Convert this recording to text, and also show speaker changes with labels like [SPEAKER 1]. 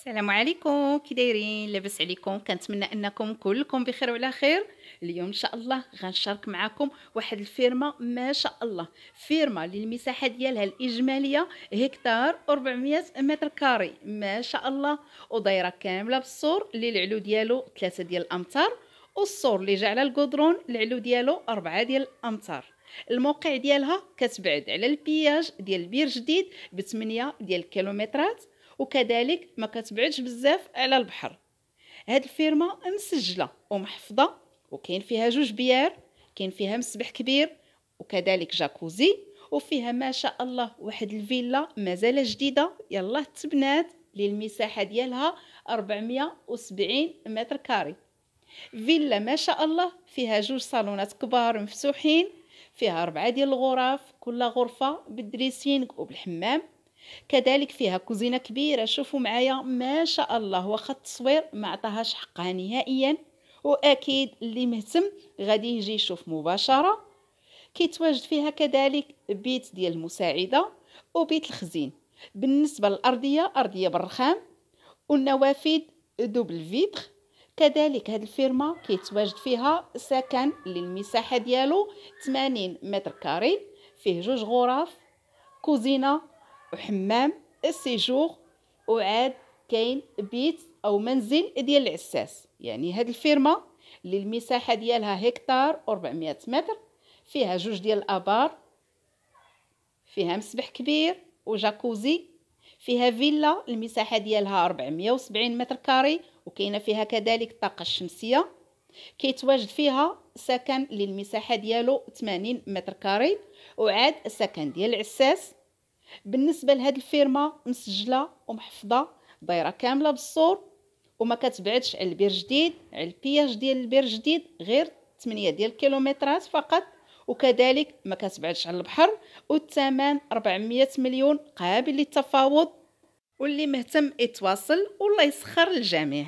[SPEAKER 1] السلام عليكم، كي دايرين؟ لاباس عليكم؟ كنتمنى انكم كلكم بخير وعلى خير. اليوم ان شاء الله غنشارك معكم واحد الفيرما ما شاء الله، فيرما اللي المساحه ديالها الاجماليه هكتار 400 متر كاري ما شاء الله، ودايره كامله بالسور اللي العلو ديالو 3 ديال الامتار، والسور اللي جا على القدرون العلو ديالو 4 ديال الامتار. الموقع ديالها كتبعد على البياج ديال بير جديد ب 8 ديال الكيلومترات، وكذلك ما كتبعدش بزاف على البحر. هاد الفيرما مسجله ومحفظه، وكاين فيها جوج بيار، كاين فيها مسبح كبير وكذلك جاكوزي، وفيها ما شاء الله واحد الفيلا مازال جديده يلا تبنات للمساحه ديالها 470 متر كاري. فيلا ما شاء الله فيها جوج صالونات كبار مفتوحين، فيها 4 ديال الغرف، كل غرفه بالدريسينغ وبالحمام. كذلك فيها كوزينه كبيره، شوفوا معايا ما شاء الله، واخا التصوير ما عطاهاش حقها نهائيا، واكيد اللي مهتم غادي يجي يشوف مباشره. كيتواجد فيها كذلك بيت ديال المساعده وبيت الخزين. بالنسبه للارضيه، ارضيه بالرخام والنوافذ دوبل فيتر. كذلك هاد الفيرما كيتواجد فيها سكن للمساحه ديالو 80 متر كاري، فيه جوج غرف، كوزينه وحمام السيجور، وعاد كاين بيت او منزل ديال العساس. يعني هاد الفيرما اللي المساحه ديالها هكتار 400 متر، فيها جوج ديال الابار، فيها مسبح كبير وجاكوزي، فيها فيلا المساحه ديالها 470 متر كاري، وكاينه فيها كذلك الطاقه الشمسيه. كيتواجد فيها سكن للمساحه ديالو 80 متر كاري، وعاد سكن ديال العساس. بالنسبه لهاد الفيرما مسجله ومحفظه، دايره كامله بالسور، وما كتبعدش على البير جديد، على البياج ديال البير جديد غير 8 ديال الكيلومترات فقط، وكذلك ما كتبعدش على البحر، والثمن 400 مليون قابل للتفاوض. واللي مهتم يتواصل والله يسخر الجميع.